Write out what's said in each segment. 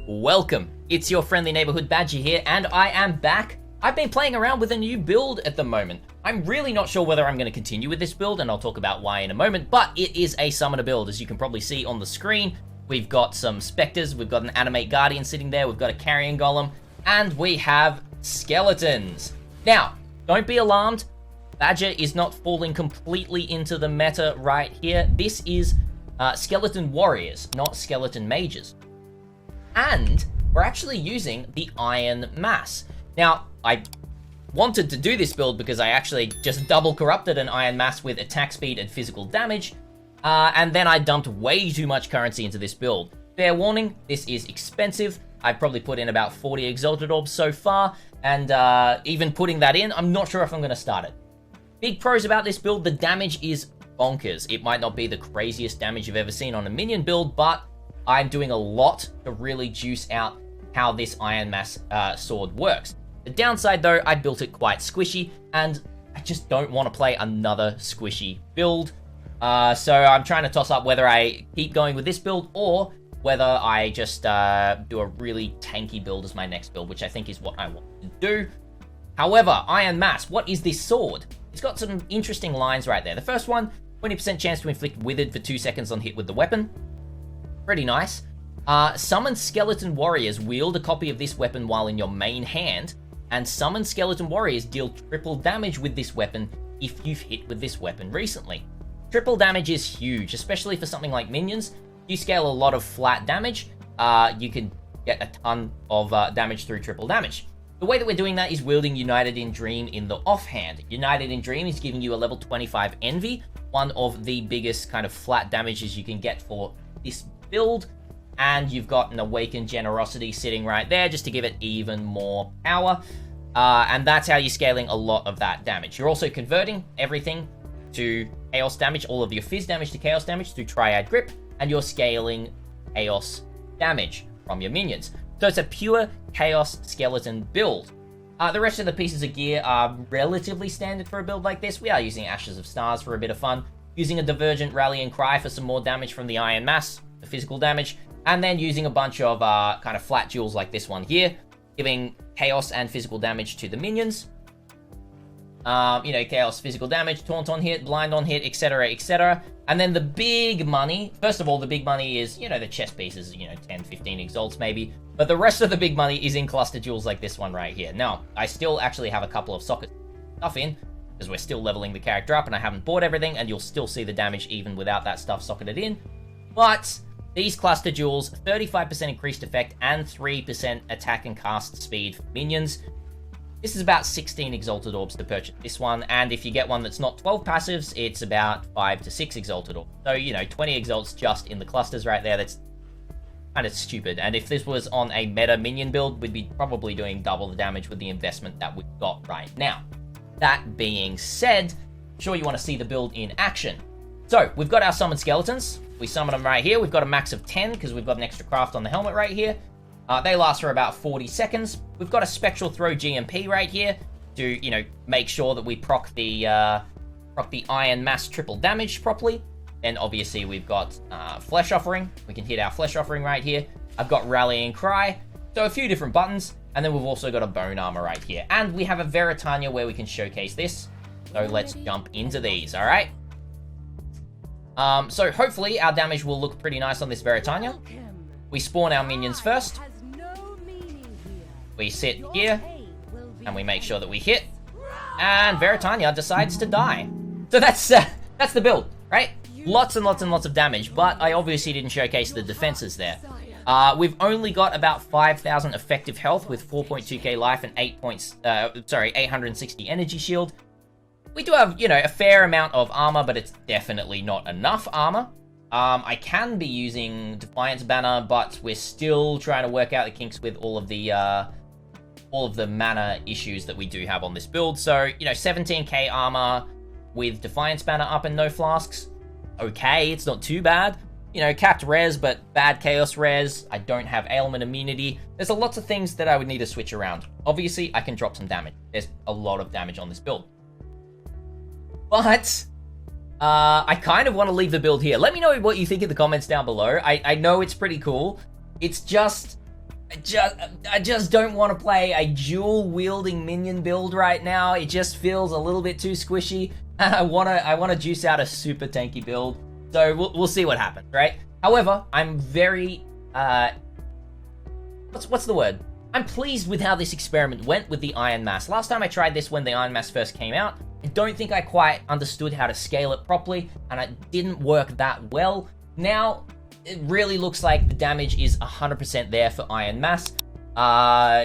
Welcome, it's your friendly neighborhood Badger here, and I am back. I've been playing around with a new build at the moment. I'm really not sure whether I'm going to continue with this build, and I'll talk about why in a moment, but it is a summoner build, as you can probably see on the screen. We've got some specters, we've got an animate guardian sitting there, we've got a carrion golem, and we have skeletons. Now, don't be alarmed, Badger is not falling completely into the meta right here. This is skeleton warriors, not skeleton mages. And we're actually using the Iron Mass. Now, I wanted to do this build because I actually just double corrupted an Iron Mass with attack speed and physical damage, and then I dumped way too much currency into this build. Fair warning, this is expensive. I've probably put in about 40 Exalted Orbs so far, and even putting that in, I'm not sure if I'm going to start it. Big pros about this build, the damage is bonkers. It might not be the craziest damage you've ever seen on a minion build, but I'm doing a lot to really juice out how this Iron Mass sword works. The downside though, I built it quite squishy, and I just don't want to play another squishy build. So I'm trying to toss up whether I keep going with this build, or whether I just do a really tanky build as my next build, which I think is what I want to do. However, Iron Mass, what is this sword? It's got some interesting lines right there. The first one, 20% chance to inflict withered for 2 seconds on hit with the weapon. Pretty nice. Summon skeleton warriors wield a copy of this weapon while in your main hand, and summon skeleton warriors deal triple damage with this weapon if you've hit with this weapon recently. Triple damage is huge, especially for something like minions. You scale a lot of flat damage, you can get a ton of damage through triple damage. The way that we're doing that is wielding United in Dream in the offhand. United in Dream is giving you a level 25 Envy, one of the biggest kind of flat damages you can get for this build, and you've got an Awakened Generosity sitting right there just to give it even more power, and that's how you're scaling a lot of that damage. You're also converting everything to Chaos damage, all of your Fizz damage to Chaos damage through Triad Grip, and you're scaling Chaos damage from your minions. So it's a pure Chaos Skeleton build. The rest of the pieces of gear are relatively standard for a build like this. We are using Ashes of Stars for a bit of fun, using a Divergent Rallying Cry for some more damage from the Iron Mass, the physical damage, and then using a bunch of kind of flat jewels like this one here, giving Chaos and physical damage to the minions. Chaos, physical damage, Taunt on hit, Blind on hit, etc., etc. And then the big money, first of all, the big money is, the chest pieces, 10, 15 exalts maybe. But the rest of the big money is in cluster jewels like this one right here. Now, I still actually have a couple of socket stuff in, because we're still leveling the character up and I haven't bought everything, and you'll still see the damage even without that stuff socketed in. But these cluster jewels, 35% increased effect and 3% attack and cast speed for minions. This is about 16 Exalted Orbs to purchase this one, and if you get one that's not 12 passives, it's about 5 to 6 Exalted Orbs. So, 20 Exalts just in the clusters right there, that's kind of stupid. And if this was on a meta minion build, we'd be probably doing double the damage with the investment that we've got right now. That being said, I'm sure you want to see the build in action. So, we've got our summoned skeletons. We summon them right here. We've got a max of 10, because we've got an extra craft on the helmet right here. They last for about 40 seconds. We've got a Spectral Throw GMP right here to, make sure that we proc the Iron Mass triple damage properly. Then obviously we've got Flesh Offering. We can hit our Flesh Offering right here. I've got Rallying Cry. So a few different buttons. And then we've also got a Bone Armor right here. And we have a Veritania where we can showcase this. So let's jump into these, alright? So hopefully our damage will look pretty nice on this Veritania. We spawn our minions first. We sit here, and we make sure that we hit, and Veritania decides to die. So that's the build, right? Lots and lots and lots of damage, but I obviously didn't showcase the defenses there. We've only got about 5,000 effective health with 4.2k life and 860 energy shield. We do have, a fair amount of armor, but it's definitely not enough armor. I can be using Defiance Banner, but we're still trying to work out the kinks with all of the mana issues that we do have on this build. So, 17k armor with Defiance Banner up and no flasks. Okay, it's not too bad. Capped res, but bad chaos res. I don't have ailment immunity. There's a lots of things that I would need to switch around. Obviously, I can drop some damage. There's a lot of damage on this build. But I kind of want to leave the build here. Let me know what you think in the comments down below. I know it's pretty cool. It's just... I just don't want to play a dual-wielding minion build right now. It just feels a little bit too squishy. And I wanna juice out a super tanky build. So we'll see what happens, right? However, I'm very... What's the word? I'm pleased with how this experiment went with the Iron Mass. Last time I tried this when the Iron Mass first came out, I don't think I quite understood how to scale it properly, and it didn't work that well. Now, it really looks like the damage is 100% there for Iron Mass.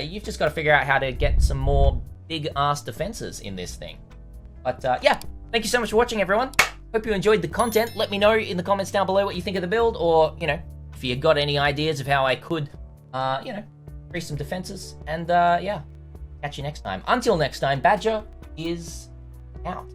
You've just got to figure out how to get some more big-ass defenses in this thing. But, yeah, thank you so much for watching, everyone. Hope you enjoyed the content. Let me know in the comments down below what you think of the build, or, you know, if you got any ideas of how I could, you know, increase some defenses. And, yeah, catch you next time. Until next time, Badger is out.